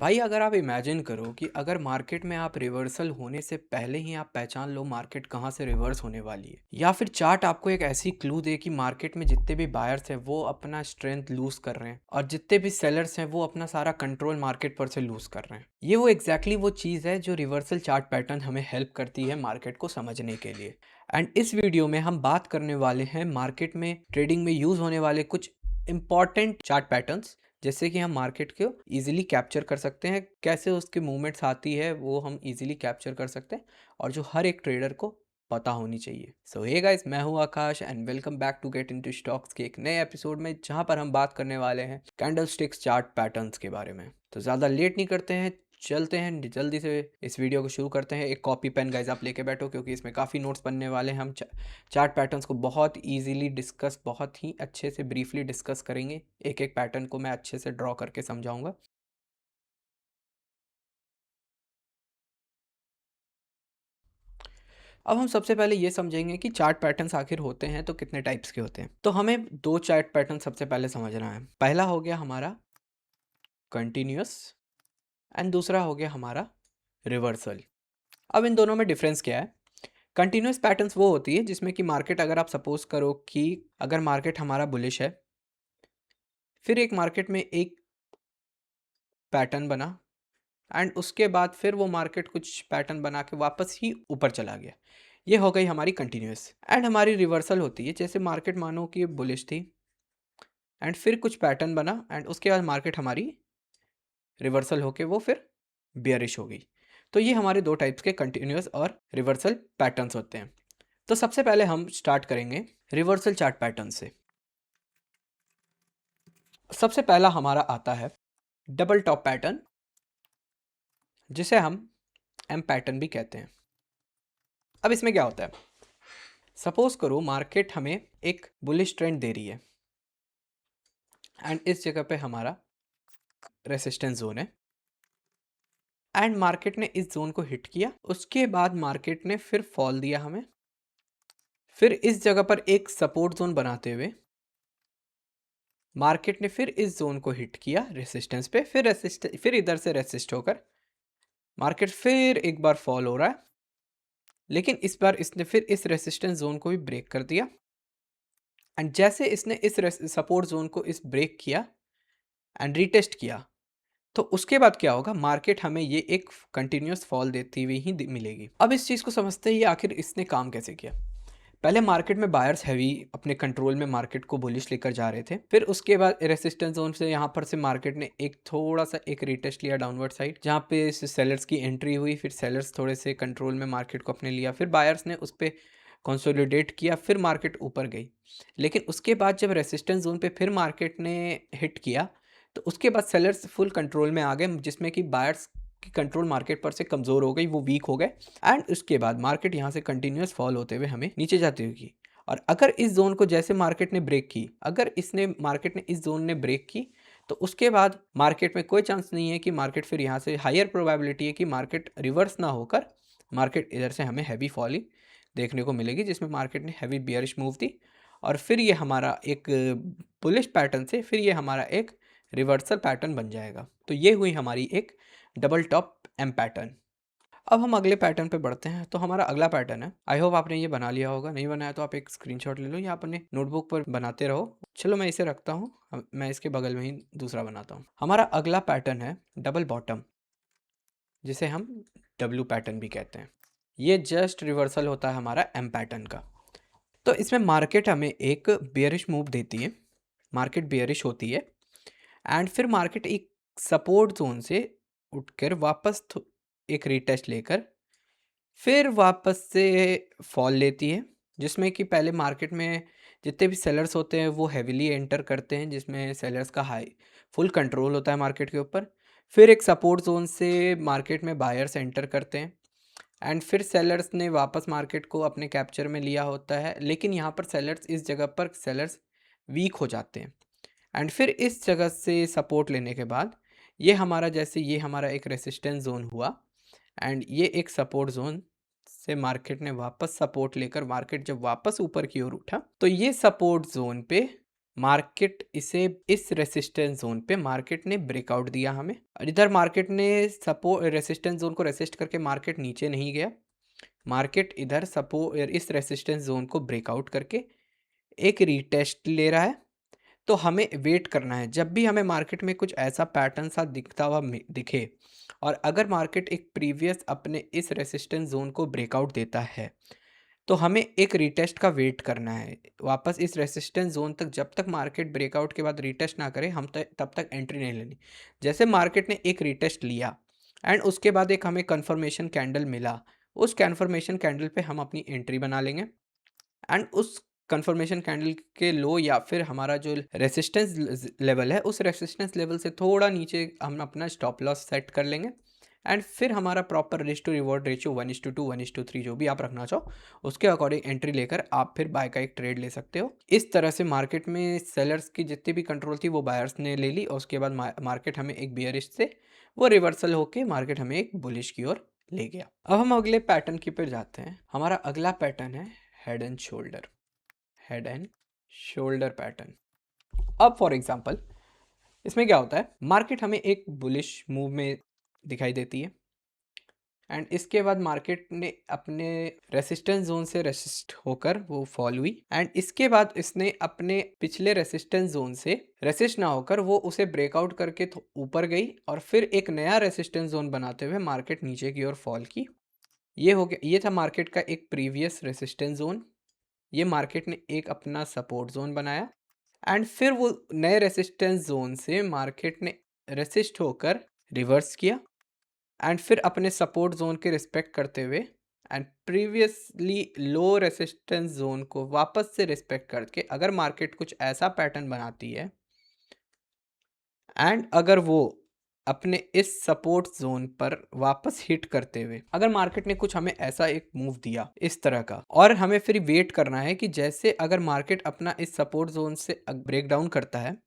भाई अगर आप इमेजिन करो कि अगर मार्केट में आप रिवर्सल होने से पहले ही आप पहचान लो मार्केट कहाँ से रिवर्स होने वाली है, या फिर चार्ट आपको एक ऐसी क्लू दे कि मार्केट में जितने भी बायर्स हैं वो अपना स्ट्रेंथ लूज कर रहे हैं और जितने भी सेलर्स हैं वो अपना सारा कंट्रोल मार्केट पर से लूज कर रहे हैं। ये वो एग्जैक्टली वो चीज़ है जो रिवर्सल चार्ट पैटर्न हमें हेल्प करती है मार्केट को समझने के लिए। एंड इस वीडियो में हम बात करने वाले हैं मार्केट में ट्रेडिंग में यूज होने वाले कुछ इंपॉर्टेंट चार्ट पैटर्न्स, जैसे कि हम मार्केट को इजीली कैप्चर कर सकते हैं, कैसे उसके मूवमेंट्स आती है वो हम इजीली कैप्चर कर सकते हैं और जो हर एक ट्रेडर को पता होनी चाहिए। सो हे गाइस, मैं हूं Akash and welcome back to get into stocks के एक नए एपिसोड में, जहां पर हम बात करने वाले हैं कैंडलस्टिक्स चार्ट पैटर्न्स के बारे में। तो ज़्यादा लेट नहीं करते हैं, चलते हैं जल्दी से इस वीडियो को शुरू करते हैं। एक कॉपी पेन गाइस आप लेके बैठो, क्योंकि इसमें काफ़ी नोट्स बनने वाले हैं। हम चार्ट पैटर्न्स को बहुत इजीली डिस्कस, बहुत ही अच्छे से ब्रीफली डिस्कस करेंगे। एक एक पैटर्न को मैं अच्छे से ड्रॉ करके समझाऊंगा। अब हम सबसे पहले ये समझेंगे कि चार्ट पैटर्न्स आखिर होते हैं तो कितने टाइप्स के होते हैं। तो हमें दो चार्ट पैटर्न सबसे पहले समझना है। पहला हो गया हमारा कंटिन्यूअस एंड दूसरा हो गया हमारा रिवर्सल। अब इन दोनों में डिफरेंस क्या है? कंटिन्यूअस पैटर्न्स वो होती है जिसमें कि मार्केट, अगर आप सपोज करो कि अगर मार्केट हमारा बुलिश है, फिर एक मार्केट में एक पैटर्न बना एंड उसके बाद फिर वो मार्केट कुछ पैटर्न बना के वापस ही ऊपर चला गया, ये हो गई हमारी कंटिन्यूअस। एंड हमारी रिवर्सल होती है जैसे मार्केट मानो कि बुलिश थी एंड फिर कुछ पैटर्न बना एंड उसके बाद मार्केट हमारी रिवर्सल होके वो फिर बियरिश हो गई। तो ये हमारे दो टाइप्स के कंटिन्यूअस और रिवर्सल पैटर्न्स होते हैं। तो सबसे पहले हम स्टार्ट करेंगे रिवर्सल चार्ट पैटर्न से। सबसे पहला हमारा आता है डबल टॉप पैटर्न, जिसे हम एम पैटर्न भी कहते हैं। अब इसमें क्या होता है? सपोज करो मार्केट हमें एक बुलिश ट्रेंड दे रही है एंड इस जगह पे हमारा रेसिस्टेंस जोन है एंड मार्केट ने इस जोन को हिट किया। उसके बाद मार्केट ने फिर फॉल दिया हमें, फिर इस जगह पर एक सपोर्ट जोन बनाते हुए मार्केट ने फिर इस जोन को हिट किया रेसिस्टेंस पे, फिर इधर से रेसिस्ट होकर मार्केट फिर एक बार फॉल हो रहा है, लेकिन इस बार इसने फिर इस रेसिस्टेंस जोन को भी ब्रेक कर दिया। एंड जैसे इसने इस सपोर्ट जोन को इस ब्रेक किया एंड रीटेस्ट किया, तो उसके बाद क्या होगा? मार्केट हमें ये एक कंटिन्यूअस फॉल देती हुई ही मिलेगी। अब इस चीज़ को समझते ही आखिर इसने काम कैसे किया। पहले मार्केट में बायर्स हैवी अपने कंट्रोल में मार्केट को बुलिश लेकर जा रहे थे, फिर उसके बाद रेसिस्टेंस जोन से यहाँ पर से मार्केट ने एक थोड़ा सा एक रिटेस्ट लिया डाउनवर्ड साइड, जहाँ पे सेलर्स की एंट्री हुई। फिर सेलर्स थोड़े से कंट्रोल में मार्केट को अपने लिया, फिर बायर्स ने उस पर कंसोलिडेट किया, फिर मार्केट ऊपर गई। लेकिन उसके बाद जब रेसिस्टेंस जोन पे फिर मार्केट ने हिट किया, तो उसके बाद सेलर्स फुल कंट्रोल में आ गए, जिसमें कि बायर्स की कंट्रोल मार्केट पर से कमज़ोर हो गई, वो वीक हो गए। एंड उसके बाद मार्केट यहाँ से कंटिन्यूस फॉल होते हुए हमें नीचे जाती हुई की। और अगर इस जोन को जैसे मार्केट ने ब्रेक की, अगर इसने मार्केट ने इस जोन ने ब्रेक की, तो उसके बाद मार्केट में कोई चांस नहीं है कि मार्केट फिर यहाँ से, हायर प्रोबेबिलिटी है कि मार्केट रिवर्स ना होकर मार्केट इधर से हमें हैवी फॉल ही देखने को मिलेगी, जिसमें मार्केट ने हैवी बियरिश मूव दी और फिर ये हमारा एक बुलिश पैटर्न से फिर ये हमारा एक रिवर्सल पैटर्न बन जाएगा। तो ये हुई हमारी एक डबल टॉप एम पैटर्न। अब हम अगले पैटर्न पे बढ़ते हैं। तो हमारा अगला पैटर्न है, आई होप आपने ये बना लिया होगा, नहीं बनाया तो आप एक स्क्रीनशॉट ले लो या अपने नोटबुक पर बनाते रहो। चलो मैं इसे रखता हूँ, मैं इसके बगल में ही दूसरा बनाता हूँ। हमारा अगला पैटर्न है डबल बॉटम, जिसे हम डब्ल्यू पैटर्न भी कहते हैं। ये जस्ट रिवर्सल होता है हमारा एम पैटर्न का। तो इसमें मार्केट हमें एक बेयरिश मूव देती है, मार्केट बेयरिश होती है एंड फिर मार्केट एक सपोर्ट जोन से उठकर वापस एक रीटेस्ट लेकर फिर वापस से फॉल लेती है, जिसमें कि पहले मार्केट में जितने भी सेलर्स होते हैं वो हैविली एंटर करते हैं, जिसमें सेलर्स का हाई फुल कंट्रोल होता है मार्केट के ऊपर। फिर एक सपोर्ट जोन से मार्केट में बायर्स एंटर करते हैं एंड फिर सेलर्स ने वापस मार्केट को अपने कैप्चर में लिया होता है, लेकिन यहाँ पर सेलर्स इस जगह पर सेलर्स वीक हो जाते हैं एंड फिर इस जगह से सपोर्ट लेने के बाद ये हमारा, जैसे ये हमारा एक रेसिस्टेंस जोन हुआ एंड ये एक सपोर्ट जोन से मार्केट ने वापस सपोर्ट लेकर मार्केट जब वापस ऊपर की ओर उठा, तो ये सपोर्ट जोन पे मार्केट इसे इस रेसिस्टेंस जोन पे मार्केट ने ब्रेकआउट दिया हमें, और इधर मार्केट ने सपोर्ट रेसिस्टेंस जोन को रेसिस्ट करके मार्केट नीचे नहीं गया। मार्केट इधर सपोर्ट इस रेसिस्टेंस जोन को ब्रेकआउट करके एक रीटेस्ट ले रहा है। तो हमें वेट करना है, जब भी हमें मार्केट में कुछ ऐसा पैटर्न सा दिखता हुआ दिखे, और अगर मार्केट एक प्रीवियस अपने इस रेसिस्टेंस जोन को ब्रेकआउट देता है, तो हमें एक रीटेस्ट का वेट करना है वापस इस रेसिस्टेंस जोन तक। जब तक मार्केट ब्रेकआउट के बाद रीटेस्ट ना करे, हम तब तक एंट्री नहीं लेनी। जैसे मार्केट ने एक रीटेस्ट लिया एंड उसके बाद एक हमें कंफर्मेशन कैंडल मिला, उस कंफर्मेशन कैंडल पे हम अपनी एंट्री बना लेंगे, एंड उस कंफर्मेशन कैंडल के लो या फिर हमारा जो रेसिस्टेंस लेवल है, उस रेसिस्टेंस लेवल से थोड़ा नीचे हम अपना स्टॉप लॉस सेट कर लेंगे। एंड फिर हमारा proper risk to reward ratio 1:2 1:3 जो भी आप रखना चाहो, उसके अकॉर्डिंग एंट्री लेकर आप फिर बाय का एक ट्रेड ले सकते हो। इस तरह से मार्केट में सेलर्स की जितनी भी कंट्रोल थी वो बायर्स ने ले ली, और उसके बाद मार्केट हमें एक बियरिश से वो रिवर्सल होके मार्केट हमें एक बुलिश की ओर ले गया। अब हम अगले पैटर्न की पर जाते हैं। हमारा अगला पैटर्न है head and shoulder. Head and shoulder pattern. अब फॉर एग्जांपल इसमें क्या होता है, मार्केट हमें एक बुलिश मूव में दिखाई देती है, एंड इसके बाद मार्केट ने अपने रेसिस्टेंस जोन से रेसिस्ट होकर वो फॉल हुई, एंड इसके बाद इसने अपने पिछले रेसिस्टेंस जोन से रेसिस्ट ना होकर वो उसे ब्रेकआउट करके ऊपर गई, और फिर एक नया रेसिस्टेंस जोन बनाते हुए मार्केट नीचे की ओर फॉल की। ये हो गया, ये था मार्केट का एक प्रीवियस रेसिस्टेंस जोन। ये मार्केट ने एक अपना सपोर्ट जोन बनाया, एंड फिर वो नए रेसिस्टेंस जोन से मार्केट ने रेसिस्ट होकर रिवर्स किया, एंड फिर अपने सपोर्ट जोन के रिस्पेक्ट करते हुए and previously low resistance zone को वापस से रिस्पेक्ट करके अगर मार्केट कुछ ऐसा पैटर्न बनाती है, एंड अगर वो अपने इस सपोर्ट जोन पर वापस हिट करते हुए अगर मार्केट ने कुछ हमें ऐसा एक मूव दिया इस तरह का, और हमें फिर वेट करना है कि जैसे अगर मार्केट अपना इस सपोर्ट जोन से ब्रेक डाउन करता है,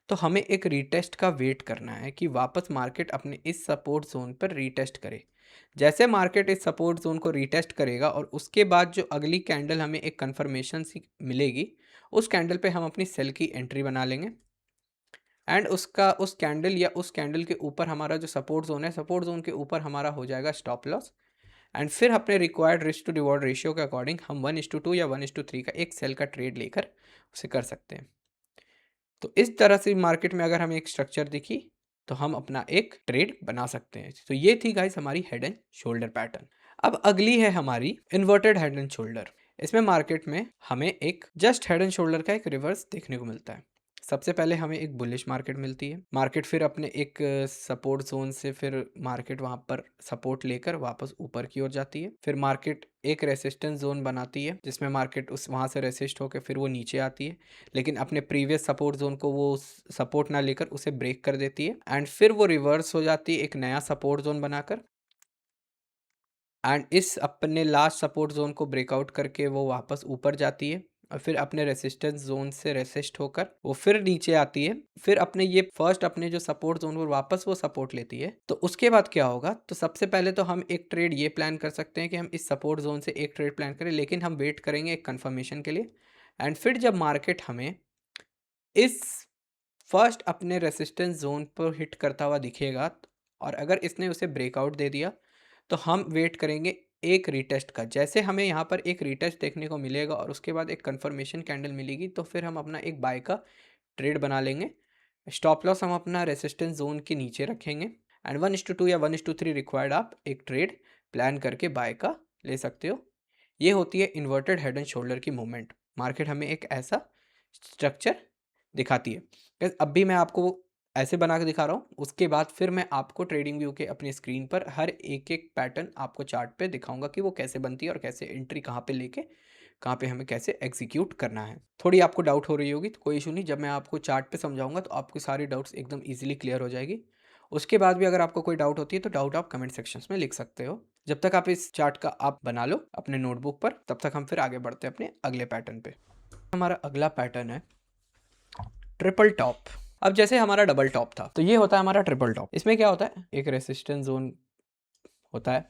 तो हमें एक रीटेस्ट का वेट करना है कि वापस मार्केट अपने इस सपोर्ट जोन पर रीटेस्ट करे। जैसे मार्केट इस सपोर्ट जोन को रीटेस्ट करेगा और उसके बाद जो अगली कैंडल हमें एक कंफर्मेशन सी मिलेगी, उस कैंडल पे हम अपनी सेल की एंट्री बना लेंगे, एंड उसका उस कैंडल के ऊपर हमारा जो सपोर्ट जोन है, सपोर्ट जोन के ऊपर हमारा हो जाएगा स्टॉप लॉस, एंड फिर अपने required risk to reward ratio के अकॉर्डिंग हम 1:2 या 1:3 का एक सेल का ट्रेड लेकर उसे कर सकते हैं। तो इस तरह से मार्केट में अगर हमें एक स्ट्रक्चर दिखी, तो हम अपना एक ट्रेड बना सकते हैं। तो ये थी गाइस हमारी हेड एंड शोल्डर पैटर्न। अब अगली है हमारी इन्वर्टेड हेड एंड शोल्डर। इसमें मार्केट में हमें एक जस्ट हेड एंड शोल्डर का एक रिवर्स देखने को मिलता है। सबसे पहले हमें एक बुलिश मार्केट मिलती है, मार्केट फिर अपने एक सपोर्ट जोन से फिर मार्केट वहां पर सपोर्ट लेकर वापस ऊपर की ओर जाती है, फिर मार्केट एक रेसिस्टेंस जोन बनाती है जिसमें मार्केट उस वहां से रेसिस्ट होकर फिर वो नीचे आती है, लेकिन अपने प्रीवियस सपोर्ट जोन को वो सपोर्ट ना लेकर उसे ब्रेक कर देती है, एंड फिर वो रिवर्स हो जाती है एक नया सपोर्ट जोन बनाकर, एंड इस अपने लास्ट सपोर्ट जोन को ब्रेकआउट करके वो वापस ऊपर जाती है, और फिर अपने रेसिस्टेंस जोन से रेसिस्ट होकर वो फिर नीचे आती है, फिर अपने ये फर्स्ट अपने जो सपोर्ट जोन पर वापस वो सपोर्ट लेती है। तो उसके बाद क्या होगा, तो सबसे पहले तो हम एक ट्रेड ये प्लान कर सकते हैं कि हम इस सपोर्ट जोन से एक ट्रेड प्लान करें, लेकिन हम वेट करेंगे एक कंफर्मेशन के लिए, एंड फिर जब मार्केट हमें इस फर्स्ट अपने रेसिस्टेंस जोन पर हिट करता हुआ दिखेगा, और अगर इसने उसे ब्रेकआउट दे दिया, तो हम वेट करेंगे एक रीटेस्ट का। जैसे हमें यहाँ पर एक रीटेस्ट देखने को मिलेगा और उसके बाद एक कंफर्मेशन कैंडल मिलेगी, तो फिर हम अपना एक बाय का ट्रेड बना लेंगे। स्टॉप लॉस हम अपना रेसिस्टेंस जोन के नीचे रखेंगे, एंड 1:2 या 1:3 रिक्वायर्ड आप एक ट्रेड प्लान करके बाय का ले सकते हो। ये होती है इन्वर्टेड हेड एंड शोल्डर की मूवमेंट। मार्केट हमें एक ऐसा स्ट्रक्चर दिखाती है। Guys, अब भी मैं आपको ऐसे बना के दिखा रहा हूँ, उसके बाद फिर मैं आपको ट्रेडिंग व्यू के अपनी स्क्रीन पर हर एक एक पैटर्न आपको चार्ट पे दिखाऊंगा कि वो कैसे बनती है और कैसे एंट्री कहाँ पे लेके कहाँ पे हमें कैसे एग्जीक्यूट करना है। थोड़ी आपको डाउट हो रही होगी तो कोई इशू नहीं, जब मैं आपको चार्ट पे समझाऊंगा तो आपकी सारी डाउट्स एकदम ईजिली क्लियर हो जाएगी। उसके बाद भी अगर आपको कोई डाउट होती है तो डाउट आप कमेंट सेक्शंस में लिख सकते हो। जब तक आप इस चार्ट का आप बना लो अपने नोटबुक पर, तब तक हम फिर आगे बढ़ते हैं अपने अगले पैटर्न पे। हमारा अगला पैटर्न है ट्रिपल टॉप। अब जैसे हमारा डबल टॉप था, तो ये होता है हमारा ट्रिपल टॉप। इसमें क्या होता है, एक रेसिस्टेंस जोन होता है,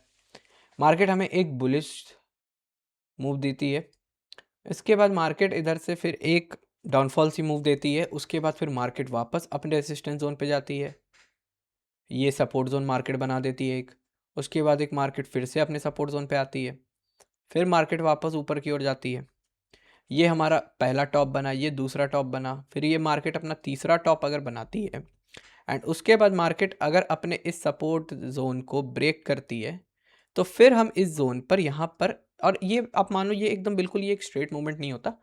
मार्केट हमें एक बुलिश मूव देती है, इसके बाद मार्केट इधर से फिर एक डाउनफॉल सी मूव देती है, उसके बाद फिर मार्केट वापस अपने रेजिस्टेंस जोन पे जाती है, ये सपोर्ट जोन मार्केट बना देती है एक, उसके बाद एक मार्केट फिर से अपने सपोर्ट जोन पे आती है, फिर मार्केट वापस ऊपर की ओर जाती है, ये हमारा पहला टॉप बना, ये दूसरा टॉप बना, फिर ये मार्केट अपना तीसरा टॉप अगर बनाती है एंड उसके बाद मार्केट अगर अपने इस सपोर्ट जोन को ब्रेक करती है, तो फिर हम इस जोन पर यहाँ पर, और ये आप मानो ये एकदम बिल्कुल ये एक स्ट्रेट मूवमेंट नहीं होता,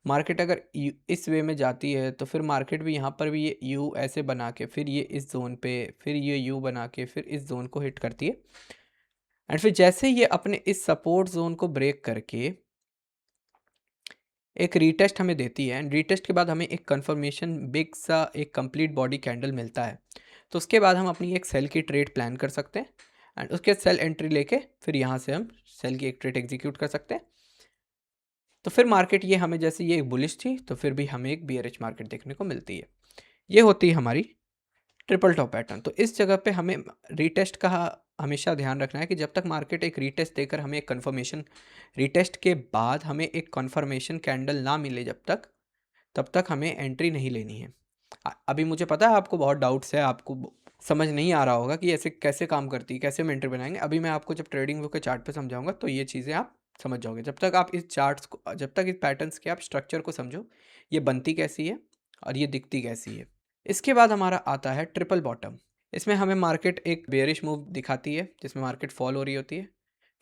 मार्केट अगर इस वे में जाती है तो फिर मार्केट भी यहाँ पर भी ये यू ऐसे बना के फिर ये इस जोन पे, फिर ये यू बना के फिर इस जोन को हिट करती है एंड फिर जैसे ये अपने इस सपोर्ट जोन को ब्रेक करके एक रीटेस्ट हमें देती है एंड रीटेस्ट के बाद हमें एक कंफर्मेशन बिग सा एक कंप्लीट बॉडी कैंडल मिलता है, तो उसके बाद हम अपनी एक सेल की ट्रेड प्लान कर सकते हैं एंड उसके सेल एंट्री लेके फिर यहाँ से हम सेल की एक ट्रेड एग्जीक्यूट कर सकते हैं। तो फिर मार्केट ये हमें जैसे ये एक बुलिश थी तो फिर भी हमें एक बियरिश मार्केट देखने को मिलती है। ये होती है हमारी ट्रिपल टॉप पैटर्न। तो इस जगह पे हमें रीटेस्ट का हमेशा ध्यान रखना है कि जब तक मार्केट एक रीटेस्ट देकर हमें एक कन्फर्मेशन, रीटेस्ट के बाद हमें एक कन्फर्मेशन कैंडल ना मिले जब तक, तब तक हमें एंट्री नहीं लेनी है। अभी मुझे पता है आपको बहुत डाउट्स है, आपको समझ नहीं आ रहा होगा कि ऐसे कैसे काम करती है, कैसे हम एंट्री बनाएंगे। अभी मैं आपको जब ट्रेडिंग व्यू के चार्ट पे समझाऊंगा तो ये चीज़ें आप समझ जाओगे। जब तक आप इस चार्ट्स को, जब तक इस पैटर्न्स के आप स्ट्रक्चर को समझो, ये बनती कैसी है और ये दिखती कैसी है। इसके बाद हमारा आता है ट्रिपल बॉटम। इसमें हमें मार्केट एक बेयरिश मूव दिखाती है जिसमें मार्केट फॉल हो रही होती है,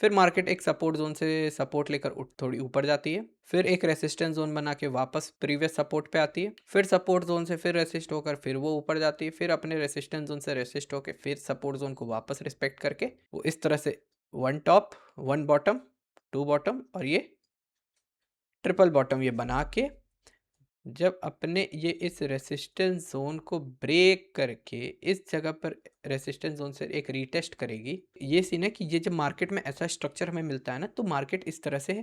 फिर मार्केट एक सपोर्ट जोन से सपोर्ट लेकर थोड़ी ऊपर जाती है, फिर एक रेसिस्टेंस जोन बना के वापस प्रीवियस सपोर्ट पे आती है, फिर सपोर्ट जोन से फिर रेसिस्ट होकर फिर वो ऊपर जाती है, फिर अपने रेसिस्टेंस जोन से रेसिस्ट होकर फिर सपोर्ट जोन को वापस रिस्पेक्ट करके वो इस तरह से one top one bottom two bottom और ये ट्रिपल बॉटम ये बना के जब अपने ये इस रेसिस्टेंस जोन को ब्रेक करके इस जगह पर रेसिस्टेंस जोन से एक रीटेस्ट करेगी। ये सीन है कि ये जब मार्केट में ऐसा स्ट्रक्चर हमें मिलता है ना, तो मार्केट इस तरह से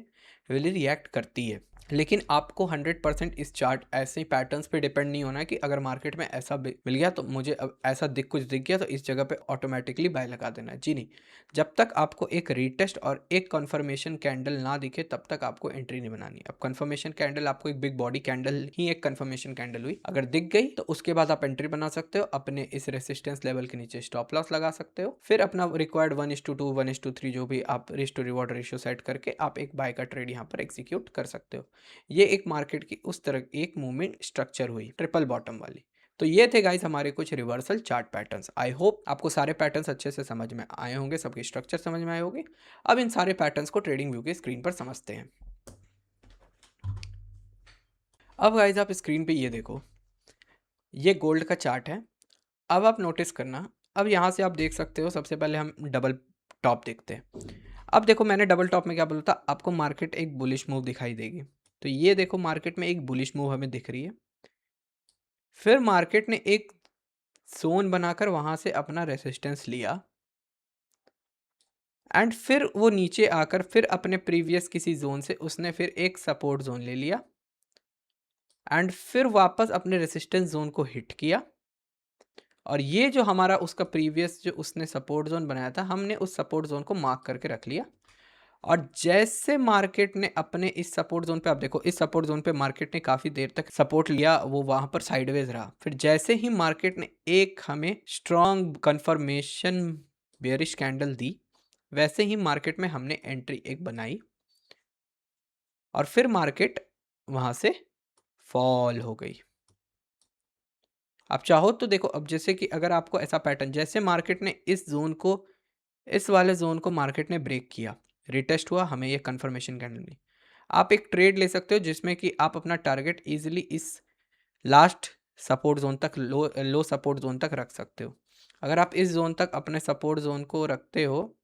रियली रिएक्ट करती है। लेकिन आपको 100% इस चार्ट ऐसे ही पैटर्न्स पे डिपेंड नहीं होना है कि अगर मार्केट में ऐसा मिल गया तो मुझे अब ऐसा कुछ दिख गया तो इस जगह पे ऑटोमेटिकली बाय लगा देना है। जी नहीं, जब तक आपको एक रीटेस्ट और एक कन्फर्मेशन कैंडल ना दिखे तब तक आपको एंट्री नहीं बनानी। अब कन्फर्मेशन कैंडल आपको एक बिग बॉडी कैंडल ही एक कन्फर्मेशन कैंडल हुई, अगर दिख गई तो उसके बाद आप एंट्री बना सकते हो, अपने इस रेसिस्टेंस लेवल के नीचे स्टॉप लॉस लगा सकते हो, फिर अपना रिक्वायर्ड 1:2 1:3 जो भी आप risk to reward ratio set करके आप एक बाय का ट्रेड यहाँ पर एग्जीक्यूट कर सकते हो। ये एक मार्केट की उस तरह एक मूवमेंट स्ट्रक्चर हुई ट्रिपल बॉटम वाली। तो ये थे गाइस हमारे कुछ reversal chart patterns. I hope आपको सारे पैटर्न्स अच्छे से समझ में आए होंगे, सबके स्ट्रक्चर समझ में आए होंगे। अब इन सारे पैटर्न्स को ट्रेडिंग व्यू के स्क्रीन पर समझते हैं। अब गाइस आप स्क्रीन पे ये देखो, ये गोल्ड का चार्ट है। अब आप नोटिस करना, अब यहाँ से आप देख सकते हो, सबसे पहले हम डबल टॉप देखते हैं। अब देखो मैंने डबल टॉप में क्या बोला था, आपको मार्केट एक बुलिश मूव दिखाई देगी। तो ये देखो मार्केट में एक बुलिश मूव हमें दिख रही है, फिर मार्केट ने एक जोन बनाकर वहां से अपना रेसिस्टेंस लिया एंड फिर वो नीचे आकर फिर अपने प्रीवियस किसी जोन से उसने फिर एक सपोर्ट जोन ले लिया एंड फिर वापस अपने रेसिस्टेंस जोन को हिट किया। और ये जो हमारा उसका प्रीवियस जो उसने सपोर्ट जोन बनाया था, हमने उस सपोर्ट जोन को मार्क करके रख लिया। और जैसे मार्केट ने अपने इस सपोर्ट जोन पे, आप देखो इस सपोर्ट जोन पे मार्केट ने काफ़ी देर तक सपोर्ट लिया, वो वहाँ पर साइडवेज रहा। फिर जैसे ही मार्केट ने एक हमें स्ट्रॉन्ग कंफर्मेशन बेयरिश कैंडल दी, वैसे ही मार्केट में हमने एंट्री एक बनाई और फिर मार्केट वहाँ से फॉल हो गई। आप चाहो तो देखो, अब जैसे कि अगर आपको ऐसा पैटर्न, जैसे मार्केट ने इस जोन को, इस वाले जोन को मार्केट ने ब्रेक किया, रिटेस्ट हुआ, हमें ये कंफर्मेशन कैंडल मिली, आप एक ट्रेड ले सकते हो जिसमें कि आप अपना टारगेट इजीली इस लास्ट सपोर्ट जोन तक, लो सपोर्ट जोन तक रख सकते हो। अगर आप इस जोन तक अपने सपोर्ट जोन को रखते हो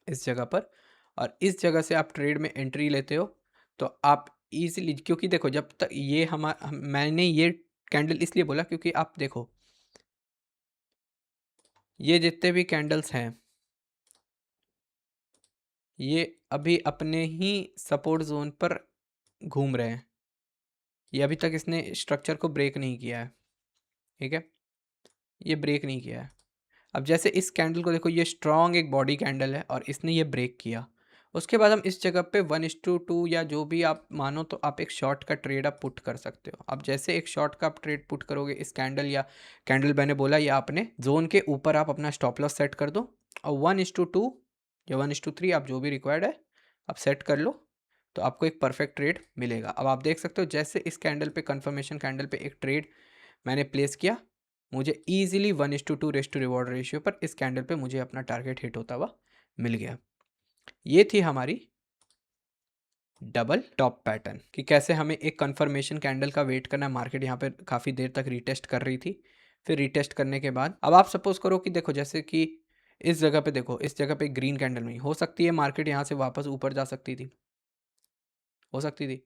इस जगह पर, और इस जगह से आप ट्रेड में एंट्री लेते हो, तो आप इजीली, क्योंकि देखो जब तक ये मैंने ये कैंडल इसलिए बोला क्योंकि आप देखो ये जितने भी कैंडल्स हैं, ये अभी अपने ही सपोर्ट जोन पर घूम रहे हैं, ये अभी तक इसने स्ट्रक्चर को ब्रेक नहीं किया है। ठीक है, ये ब्रेक नहीं किया है। अब जैसे इस कैंडल को देखो, ये स्ट्रॉन्ग एक बॉडी कैंडल है और इसने ये ब्रेक किया, उसके बाद हम इस जगह पे 1:2 या जो भी आप मानो, तो आप एक शॉर्ट का ट्रेड आप पुट कर सकते हो। अब जैसे एक शॉर्ट का आप ट्रेड पुट करोगे इस कैंडल, या कैंडल मैंने बोला, या आपने जोन के ऊपर आप अपना स्टॉप लॉस सेट कर दो, और 1:2 या 1:3 आप जो भी रिक्वायर्ड है आप सेट कर लो, तो आपको एक परफेक्ट ट्रेड मिलेगा। अब आप देख सकते हो जैसे इस कैंडल पे, कंफर्मेशन कैंडल पे एक ट्रेड मैंने प्लेस किया, मुझे easily 1:2 risk to reward ratio पर इस कैंडल पे मुझे अपना टारगेट हिट होता हुआ मिल गया। ये थी हमारी डबल टॉप पैटर्न, कि कैसे हमें एक कंफर्मेशन कैंडल का वेट करना है। मार्केट यहाँ पे काफ़ी देर तक रीटेस्ट कर रही थी, फिर रीटेस्ट करने के बाद अब आप सपोज करो कि देखो जैसे कि इस जगह पे देखो, इस जगह पे ग्रीन कैंडल नहीं हो सकती है, मार्केट यहाँ से वापस ऊपर जा सकती थी, हो सकती थी।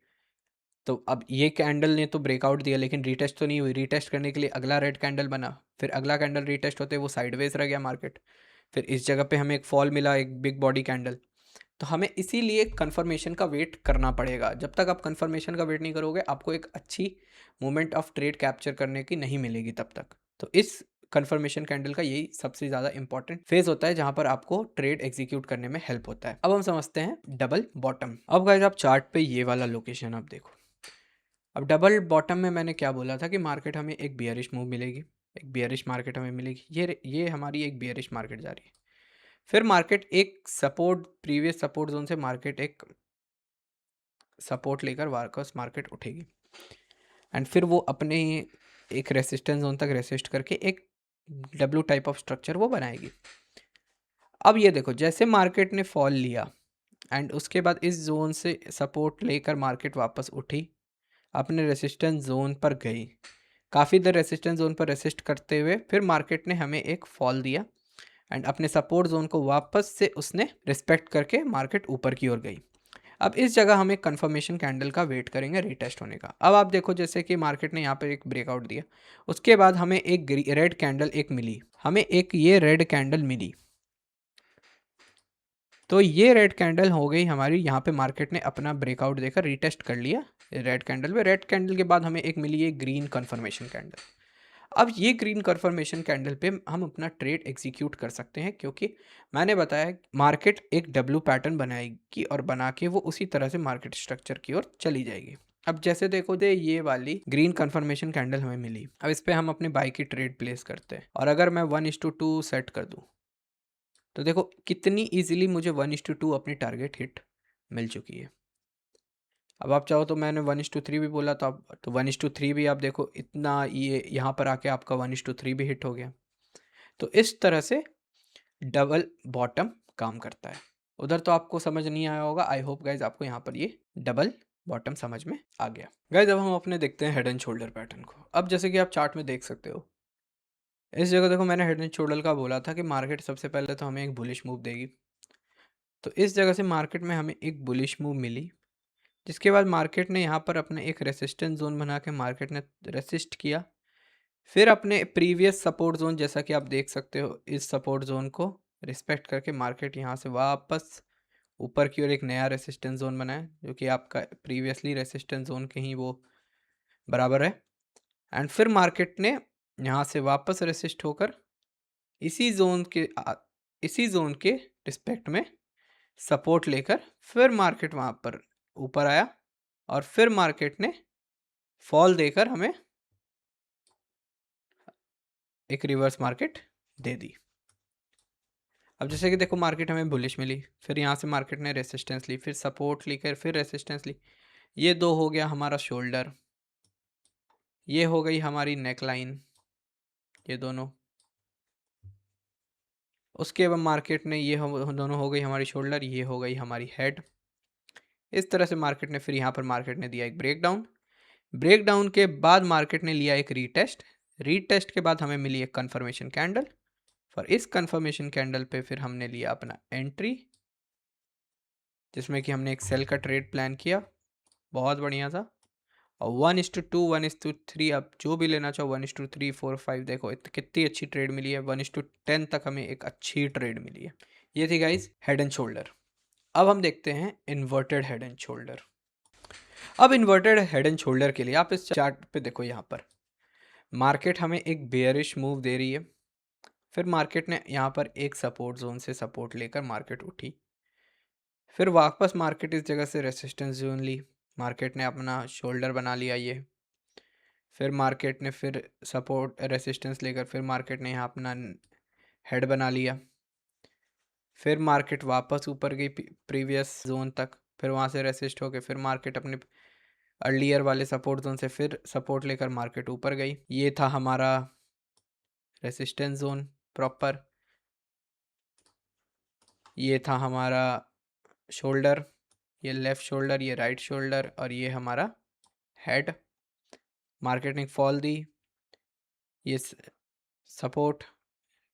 तो अब ये कैंडल ने तो ब्रेकआउट दिया, लेकिन रीटेस्ट तो नहीं हुई। रीटेस्ट करने के लिए अगला रेड कैंडल बना, फिर अगला कैंडल रीटेस्ट होते वो साइडवेज रह गया मार्केट, फिर इस जगह पे हमें एक फॉल मिला, एक बिग बॉडी कैंडल। तो हमें इसीलिए कंफर्मेशन का वेट करना पड़ेगा। जब तक आप कंफर्मेशन का वेट नहीं करोगे, आपको एक अच्छी मोमेंट ऑफ ट्रेड कैप्चर करने की नहीं मिलेगी तब तक। तो इस कंफर्मेशन कैंडल का यही सबसे ज़्यादा इंपॉर्टेंट फेज होता है, जहां पर आपको ट्रेड एग्जीक्यूट करने में हेल्प होता है। अब हम समझते हैं डबल बॉटम। अब गाइस आप चार्ट पे ये वाला लोकेशन आप देखो। अब डबल बॉटम में मैंने क्या बोला था कि मार्केट हमें एक बियरिश मूव मिलेगी, एक बियरिश मार्केट हमें मिलेगी। ये हमारी एक बियरिश मार्केट जा रही है। फिर मार्केट एक सपोर्ट, प्रीवियस सपोर्ट जोन से मार्केट एक सपोर्ट लेकर वापस मार्केट उठेगी, एंड फिर वो अपने एक रेसिस्टेंस जोन तक रेसिस्ट करके एक डब्ल्यू टाइप ऑफ स्ट्रक्चर वो बनाएगी। अब ये देखो जैसे मार्केट ने फॉल लिया एंड उसके बाद इस जोन से सपोर्ट लेकर मार्केट वापस उठी, अपने रेसिस्टेंस जोन पर गई, काफ़ी देर रेसिस्टेंस जोन पर रेसिस्ट करते हुए फिर मार्केट ने हमें एक फॉल दिया, एंड अपने सपोर्ट जोन को वापस से उसने रिस्पेक्ट करके मार्केट ऊपर की ओर गई। अब इस जगह हम एक कंफर्मेशन कैंडल का वेट करेंगे रीटेस्ट होने का। अब आप देखो जैसे कि मार्केट ने यहाँ पर एक ब्रेकआउट दिया, उसके बाद हमें एक रेड कैंडल एक मिली, हमें एक ये रेड कैंडल मिली। तो ये रेड कैंडल हो गई हमारी, यहाँ पे मार्केट ने अपना ब्रेकआउट देकर रीटेस्ट कर लिया रेड कैंडल पे। रेड कैंडल के बाद हमें एक मिली है ग्रीन कंफर्मेशन कैंडल। अब ये ग्रीन कंफर्मेशन कैंडल पे हम अपना ट्रेड एग्जीक्यूट कर सकते हैं, क्योंकि मैंने बताया मार्केट एक डब्ल्यू पैटर्न बनाएगी और बना के वो उसी तरह से मार्केट स्ट्रक्चर की ओर चली जाएगी। अब जैसे देखो दे ये वाली ग्रीन कंफर्मेशन कैंडल हमें मिली, अब इस पर हम अपने बाई की ट्रेड प्लेस करते हैं, और अगर मैं 1:2 सेट कर दूँ तो देखो कितनी इजीली मुझे 1:2 अपनी टारगेट हिट मिल चुकी है। अब आप चाहो तो मैंने 1:3 भी बोला था, अब तो 1:3 भी आप देखो इतना, ये यहाँ पर आके आपका 1:3 भी हिट हो गया। तो इस तरह से डबल बॉटम काम करता है। उधर तो आपको समझ नहीं आया होगा, आई होप गाइज आपको यहाँ पर ये डबल बॉटम समझ में आ गया। गाइज अब हम अपने देखते हैं हेड एंड शोल्डर पैटर्न को। अब जैसे कि आप चार्ट में देख सकते हो, इस जगह देखो मैंने हेड एंड शोल्डर का बोला था कि मार्केट सबसे पहले तो हमें एक बुलिश मूव देगी। तो इस जगह से मार्केट में हमें एक बुलिश मूव मिली, जिसके बाद मार्केट ने यहाँ पर अपने एक रेसिस्टेंस जोन बना के मार्केट ने रेसिस्ट किया, फिर अपने प्रीवियस सपोर्ट जोन जैसा कि आप देख सकते हो इस सपोर्ट जोन को रिस्पेक्ट करके मार्केट यहाँ से वापस ऊपर की ओर एक नया रेसिस्टेंस जोन बनाया, जो कि आपका प्रीवियसली रेसिस्टेंस जोन के ही वो बराबर है। एंड फिर मार्केट ने यहाँ से वापस रेसिस्ट होकर इसी जोन के इसी जोन के रिस्पेक्ट में सपोर्ट लेकर फिर मार्केट वहाँ पर ऊपर आया, और फिर मार्केट ने फॉल देकर हमें एक रिवर्स मार्केट दे दी। अब जैसे कि देखो मार्केट हमें बुलिश मिली, फिर यहाँ से मार्केट ने रेसिस्टेंस ली, फिर सपोर्ट लेकर फिर रेसिस्टेंस ली। ये दो हो गया हमारा शोल्डर, ये हो गई हमारी नेक लाइन, ये दोनों। उसके बाद मार्केट ने ये दोनों हो गई हमारी शोल्डर, ये हो गई हमारी हेड। इस तरह से मार्केट ने फिर यहाँ पर मार्केट ने दिया एक ब्रेकडाउन। ब्रेकडाउन के बाद मार्केट ने लिया एक रीटेस्ट, रीटेस्ट के बाद हमें मिली एक कंफर्मेशन कैंडल, और इस कंफर्मेशन कैंडल पे फिर हमने लिया अपना एंट्री, जिसमें कि हमने एक सेल का ट्रेड प्लान किया, बहुत बढ़िया था। और 1:2 1:3 आप जो भी लेना चाहो, 1:3 4 5 देखो कितनी अच्छी ट्रेड मिली है। 1:10 तक हमें एक अच्छी ट्रेड मिली है। ये थी गाइज हेड एंड शोल्डर। अब हम देखते हैं इन्वर्टेड हेड एंड शोल्डर। अब इन्वर्टेड हेड एंड शोल्डर के लिए आप इस चार्ट पे देखो, यहाँ पर मार्केट हमें एक बेयरिश मूव दे रही है, फिर मार्केट ने यहाँ पर एक सपोर्ट जोन से सपोर्ट लेकर मार्केट उठी, फिर वापस मार्केट इस जगह से रेसिस्टेंस जोन ली, मार्केट ने अपना शोल्डर बना लिया ये। फिर मार्केट ने फिर सपोर्ट रेसिस्टेंस लेकर फिर मार्केट ने यहाँ अपना हेड बना लिया। फिर मार्केट वापस ऊपर गई प्रीवियस जोन तक, फिर वहाँ से रेसिस्ट होके फिर मार्केट अपने अर्लियर वाले सपोर्ट जोन से फिर सपोर्ट लेकर मार्केट ऊपर गई। ये था हमारा रेसिस्टेंस जोन प्रॉपर, ये था हमारा शोल्डर, ये लेफ्ट शोल्डर, ये राइट शोल्डर, और ये हमारा हेड। मार्केट ने फॉल दी, ये सपोर्ट,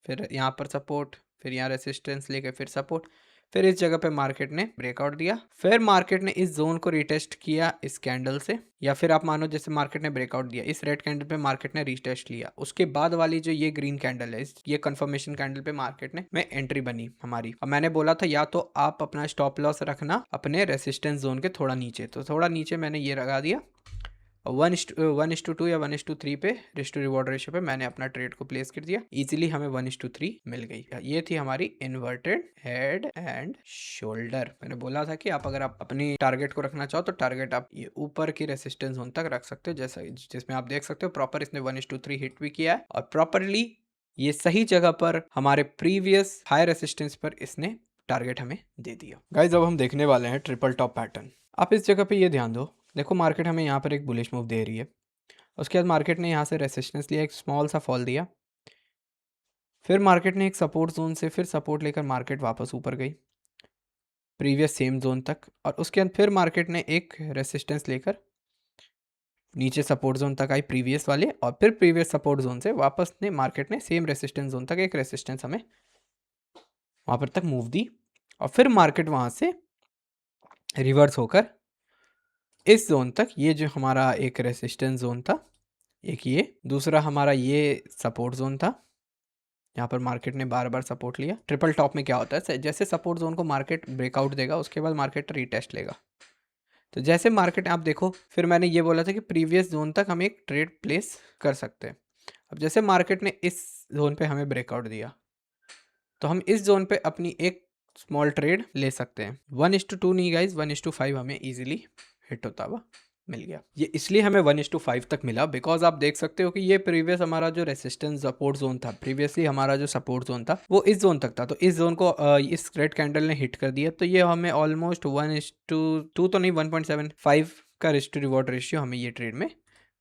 फिर यहाँ पर सपोर्ट, फिर यहाँ रेसिस्टेंस लेके फिर सपोर्ट, फिर इस जगह पे मार्केट ने ब्रेकआउट दिया। फिर मार्केट ने इस जोन को रिटेस्ट किया इस कैंडल से, या फिर आप मानो जैसे मार्केट ने ब्रेकआउट दिया इस रेड कैंडल पे, मार्केट ने रिटेस्ट लिया। उसके बाद वाली जो ये ग्रीन कैंडल है, ये कंफर्मेशन कैंडल पे मार्केट ने में एंट्री बनी हमारी। अब मैंने बोला था या तो आप अपना स्टॉप लॉस रखना अपने रेसिस्टेंस जोन के थोड़ा नीचे, तो थोड़ा नीचे मैंने ये लगा दिया। 1:2 या 1:3 पे रिस्क टू रिवॉर्ड रेशियो पे मैंने अपना ट्रेड को प्लेस कर दिया। इजीली हमें 1:3 मिल गई। ये थी हमारी इन्वर्टेड हेड एंड शोल्डर। मैंने बोला था कि आप अगर आप अपनी टारगेट को रखना चाहो तो टारगेट आप ये ऊपर की रेसिस्टेंस जोन तक रख सकते हो, जैसा जिसमें आप देख सकते हो प्रॉपर इसने 1:3 हिट भी किया है, और प्रॉपरली ये सही जगह पर हमारे प्रीवियस हाई रेसिस्टेंस पर इसने टारगेट हमें दे दिया। गाइस अब हम देखने वाले हैं ट्रिपल टॉप पैटर्न। आप इस जगह पे ये ध्यान दो, देखो मार्केट हमें यहाँ पर एक बुलिश मूव दे रही है, उसके बाद मार्केट ने यहाँ से रेसिस्टेंस लिया, एक स्मॉल सा फॉल दिया, फिर मार्केट ने एक सपोर्ट जोन से फिर सपोर्ट लेकर मार्केट वापस ऊपर गई प्रीवियस सेम जोन तक, और उसके बाद फिर मार्केट ने एक रेसिस्टेंस लेकर नीचे सपोर्ट जोन तक आई प्रीवियस वाले, और फिर प्रीवियस सपोर्ट जोन से वापस ने मार्केट ने सेम रेसिस्टेंस जोन तक एक रेसिस्टेंस हमें वहाँ पर तक मूव दी, और फिर मार्केट वहाँ से रिवर्स होकर इस जोन तक, ये जो हमारा एक रेसिस्टेंस जोन था, एक ये दूसरा हमारा ये सपोर्ट जोन था, यहाँ पर मार्केट ने बार बार सपोर्ट लिया। ट्रिपल टॉप में क्या होता है, जैसे सपोर्ट जोन को मार्केट ब्रेकआउट देगा उसके बाद मार्केट रीटेस्ट लेगा। तो जैसे मार्केट आप देखो, फिर मैंने ये बोला था कि प्रीवियस जोन तक हम एक ट्रेड प्लेस कर सकते हैं। अब जैसे मार्केट ने इस जोन पे हमें ब्रेकआउट दिया, तो हम इस जोन पे अपनी एक स्मॉल ट्रेड ले सकते हैं। 1:2 नहीं गाइज, 1:5 हमें इजीली हिट होता हुआ मिल गया। ये इसलिए हमें 1:5 तक मिला बिकॉज आप देख सकते हो कि ये प्रीवियस हमारा जो रेसिस्टेंस सपोर्ट जोन था, प्रीवियसली हमारा जो सपोर्ट जोन था वो इस जोन तक था, तो इस जोन को इस रेड कैंडल ने हिट कर दिया, तो ये हमें ऑलमोस्ट 1:2 तो नहीं 1.75 का रिस्क टू रिवॉर्ड रेशियो हमें ये ट्रेड में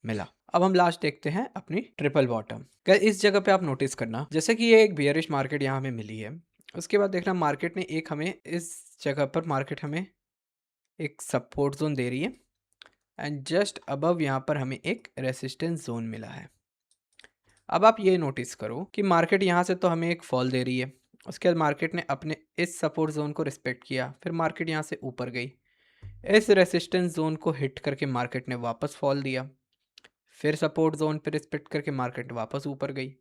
मिला। अब हम लास्ट देखते हैं अपनी ट्रिपल बॉटम। इस जगह पे आप नोटिस करना, जैसे कि ये एक बियरिश मार्केट यहाँ हमें मिली है, उसके बाद देखना मार्केट ने एक हमें इस जगह पर मार्केट हमें एक सपोर्ट जोन दे रही है, एंड जस्ट अबव यहाँ पर हमें एक रेसिस्टेंस जोन मिला है। अब आप ये नोटिस करो कि मार्केट यहाँ से तो हमें एक फॉल दे रही है, उसके बाद मार्केट ने अपने इस सपोर्ट जोन को रिस्पेक्ट किया, फिर मार्केट यहाँ से ऊपर गई, इस रेसिस्टेंस जोन को हिट करके मार्केट ने वापस फॉल दिया, फिर सपोर्ट जोन पे रिस्पेक्ट करके मार्केट वापस ऊपर गई,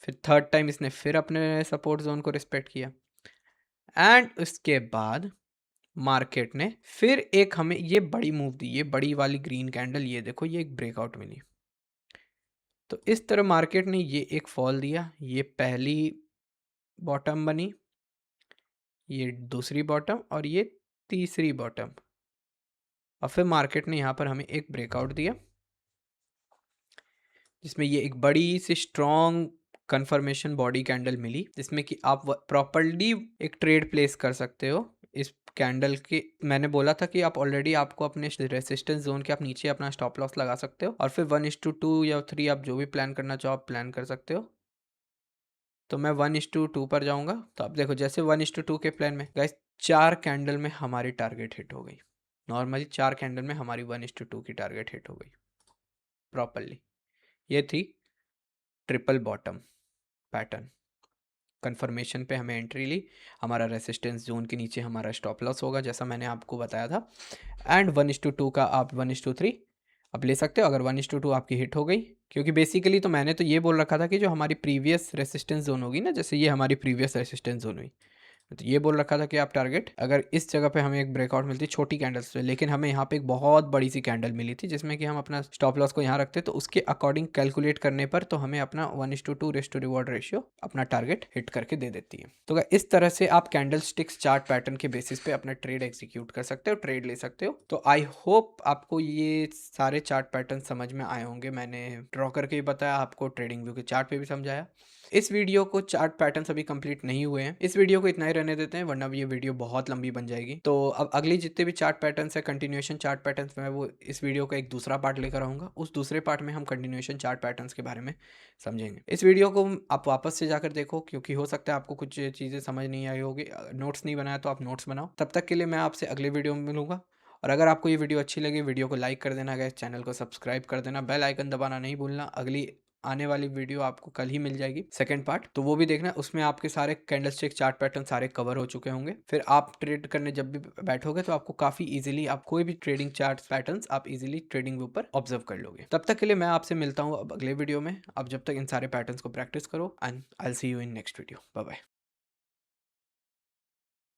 फिर थर्ड टाइम इसने फिर अपने सपोर्ट जोन को रिस्पेक्ट किया, एंड उसके बाद मार्केट ने फिर एक हमें ये बड़ी मूव दी, ये बड़ी वाली ग्रीन कैंडल, ये देखो ये एक ब्रेकआउट मिली। तो इस तरह मार्केट ने ये एक फॉल दिया, ये पहली बॉटम बनी, ये दूसरी बॉटम, और ये तीसरी बॉटम, और फिर मार्केट ने यहाँ पर हमें एक ब्रेकआउट दिया जिसमें ये एक बड़ी सी स्ट्रॉन्ग कंफर्मेशन बॉडी कैंडल मिली, जिसमें कि आप प्रॉपर्ली एक ट्रेड प्लेस कर सकते हो इस कैंडल के। मैंने बोला था कि आप ऑलरेडी आपको अपने रेसिस्टेंस जोन के आप नीचे अपना स्टॉप लॉस लगा सकते हो, और फिर 1:2 या 3 आप जो भी प्लान करना चाहो आप प्लान कर सकते हो। तो मैं 1:2 पर जाऊंगा, तो आप देखो जैसे 1:2 के प्लान में गाइस 4 कैंडल में हमारी टारगेट हिट हो गई। नॉर्मली 4 कैंडल में हमारी 1:2 की टारगेट हिट हो गई प्रॉपरली। ये थी ट्रिपल बॉटम पैटर्न। कंफर्मेशन पे हमें एंट्री ली, हमारा रेसिस्टेंस जोन के नीचे हमारा स्टॉप लॉस होगा जैसा मैंने आपको बताया था, एंड 1:2 का आप 1:3 आप ले सकते हो अगर 1:2 आपकी हिट हो गई। क्योंकि बेसिकली तो मैंने तो ये बोल रखा था कि जो हमारी प्रीवियस रेसिस्टेंस जोन होगी ना, जैसे ये हमारी प्रीवियस रेसिस्टेंस जोन हुई, तो ये बोल रखा था कि आप टारगेट, अगर इस जगह पे हमें एक ब्रेकआउट मिलती छोटी कैंडल्स पे, लेकिन हमें यहाँ पे एक बहुत बड़ी सी कैंडल मिली थी जिसमें कि हम अपना स्टॉप लॉस को यहाँ रखते, तो उसके अकॉर्डिंग कैलकुलेट करने पर तो हमें अपना 1:2 रिस्क टू रिवॉर्ड रेशियो अपना टारगेट हिट करके दे देती है। तो इस तरह से आप कैंडल स्टिक्स चार्ट पैटर्न के बेसिस पे अपना ट्रेड एग्जीक्यूट कर सकते हो, ट्रेड ले सकते हो। तो आई होप आपको ये सारे चार्ट पैटर्न समझ में आए होंगे। मैंने ड्रॉ करके भी बताया आपको, ट्रेडिंग व्यू के चार्ट पे भी समझाया। इस वीडियो को चार्ट पैटर्न अभी कंप्लीट नहीं हुए हैं, इस वीडियो को इतना ही रहने देते हैं, वरना ये वीडियो बहुत लंबी बन जाएगी। तो अब अगली जितने भी चार्ट पैटर्न्स है, कंटिन्यूएशन चार्ट पैटर्न्स में, वो इस वीडियो का एक दूसरा पार्ट लेकर आऊँगा। उस दूसरे पार्ट में हम कंटिन्यूएशन चार्ट पैटर्न्स के बारे में समझेंगे। इस वीडियो को आप वापस से जाकर देखो, क्योंकि हो सकता है आपको कुछ चीज़ें समझ नहीं आई होगी। नोट्स नहीं बनाया तो आप नोट्स बनाओ। तब तक के लिए मैं आपसे अगले वीडियो में मिलूंगा। और अगर आपको ये वीडियो अच्छी लगी, वीडियो को लाइक कर देना, गाइस चैनल को सब्सक्राइब कर देना, बेल आइकन दबाना नहीं भूलना। अगली आने वाली वीडियो आपको कल ही मिल जाएगी, सेकंड पार्ट, तो वो भी देखना। उसमें आपके सारे कैंडलस्टिक चार्ट पैटर्न सारे कवर हो चुके होंगे। फिर आप ट्रेड करने जब भी बैठोगे तो आपको काफी इजीली, आप कोई भी ट्रेडिंग चार्ट पैटर्न्स आप इजीली ट्रेडिंग व्यू पर ऑब्जर्व कर लोगे। तब तक के लिए मैं आपसे मिलता हूँ अब अगले वीडियो में। अब जब तक इन सारे पैटर्न्स को प्रैक्टिस करो, and I will see you in next video. Bye bye.